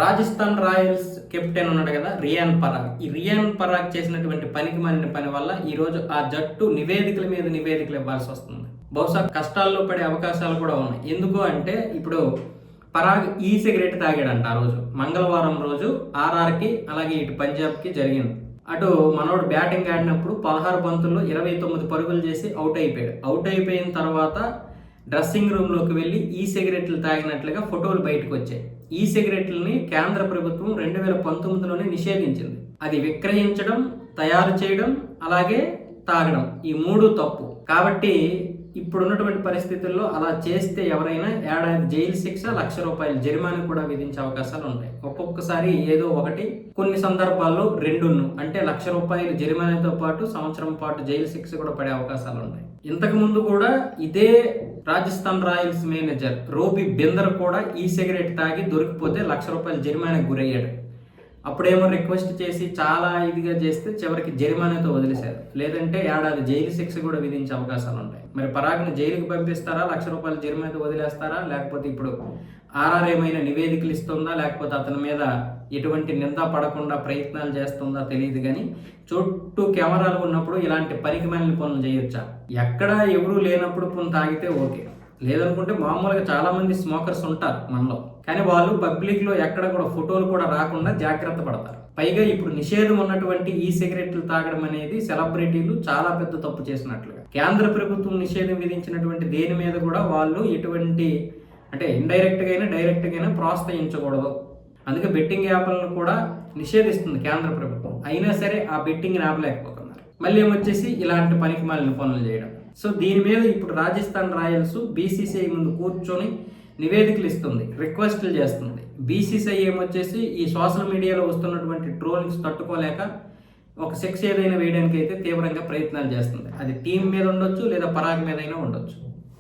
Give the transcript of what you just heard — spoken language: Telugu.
రాజస్థాన్ రాయల్స్ కెప్టెన్ ఉన్నాడు కదా రియాన్ పరాగ్. ఈ రియాన్ పరాగ్ చేసినటువంటి పనికి మాలిన పని వల్ల ఈరోజు ఆ జట్టు నివేదికల మీద నివేదికలు ఇవ్వాల్సి వస్తుంది. బహుశా కష్టాల్లో పడే అవకాశాలు కూడా ఉన్నాయి. ఎందుకు అంటే ఇప్పుడు పరాగ్ ఈ సిగరెట్ తాగాడంట ఆ రోజు, మంగళవారం రోజు ఆర్ఆర్కి అలాగే ఇటు పంజాబ్కి జరిగింది. అటు మనోడు బ్యాటింగ్ ఆడినప్పుడు 16 బంతుల్లో 29 పరుగులు చేసి అవుట్ అయిపోయాడు. అవుట్ అయిపోయిన తర్వాత డ్రెస్సింగ్ రూమ్లోకి వెళ్ళి ఈ సిగరెట్లు తాగినట్లుగా ఫోటోలు బయటకు వచ్చాయి. ఈ సిగరెట్లని కేంద్ర ప్రభుత్వం 2019లోనే నిషేధించింది. అది విక్రయించడం, తయారు చేయడం, అలాగే తాగడం, ఈ 3 తప్పు. కాబట్టి ఇప్పుడున్నటువంటి పరిస్థితుల్లో అలా చేస్తే ఎవరైనా ఏడాది జైలు శిక్ష, ₹1,00,000 జరిమానా కూడా విధించే అవకాశాలు ఉంటాయి. ఒక్కొక్కసారి ఏదో ఒకటి, కొన్ని సందర్భాల్లో 2 అంటే ₹1,00,000 జరిమానాతో పాటు సంవత్సరం పాటు జైలు శిక్ష కూడా పడే అవకాశాలు ఉంటాయి. ఇంతకు ముందు కూడా ఇదే రాజస్థాన్ రాయల్స్ మేనేజర్ రోబీ బిందర్ కూడా ఈ సిగరెట్ తాగి దొరికిపోతే ₹1,00,000 జరిమానాకు గురయ్యాడు. అప్పుడేమో రిక్వెస్ట్ చేసి చాలా ఇదిగా చేస్తే చివరికి జరిమానాతో వదిలేశారు. లేదంటే ఏడాది జైలు శిక్ష కూడా విధించే అవకాశాలు ఉంటాయి. మరి పరాగ్ని జైలుకి పంపిస్తారా, ₹1,00,000 జరిమానాతో వదిలేస్తారా, లేకపోతే ఇప్పుడు ఆర్ఆర్ ఏమైనా నివేదికలు ఇస్తుందా, లేకపోతే అతని మీద ఎటువంటి నింద పడకుండా ప్రయత్నాలు చేస్తుందా తెలియదు. కానీ చుట్టూ కెమెరాలు ఉన్నప్పుడు ఇలాంటి పనికిమాలిన పనులు చేయొచ్చా? ఎక్కడ ఎవరూ లేనప్పుడు తాగితే ఓకే, లేదనుకుంటే మామూలుగా చాలా మంది స్మోకర్స్ ఉంటారు మనలో, కానీ వాళ్ళు పబ్లిక్ లో ఎక్కడ కూడా ఫోటోలు కూడా రాకుండా జాగ్రత్త పడతారు. పైగా ఇప్పుడు నిషేధం ఉన్నటువంటి ఈ సిగరెట్లు తాగడం అనేది సెలబ్రిటీలు చాలా పెద్ద తప్పు చేసినట్లుగా. కేంద్ర ప్రభుత్వం నిషేధం విధించినటువంటి దేని మీద కూడా వాళ్ళు ఎటువంటి అంటే ఇండైరెక్ట్ గా అయినా డైరెక్ట్ గా అయినా ప్రోత్సహించకూడదు. అందుకే బెట్టింగ్ యాప్లను కూడా నిషేధిస్తుంది కేంద్ర ప్రభుత్వం. అయినా సరే ఆ బెట్టింగ్ ఆపలేకపోతున్నారు. మళ్ళీ ఏమొచ్చేసి ఇలాంటి పనికి మాలిన పనులు చేయడం. సో దీని మీద ఇప్పుడు రాజస్థాన్ రాయల్స్ బీసీసీఐ ముందు కూర్చొని నివేదికలు ఇస్తుంది, రిక్వెస్ట్లు చేస్తుంది. బీసీసీఐ ఏమొచ్చేసి ఈ సోషల్ మీడియాలో వస్తున్నటువంటి ట్రోలింగ్స్ తట్టుకోలేక ఒక శిక్ష ఏదైనా వేయడానికి అయితే తీవ్రంగా ప్రయత్నాలు చేస్తుంది. అది టీం మీద ఉండొచ్చు, లేదా పరాగ్ మీద అయినా ఉండొచ్చు.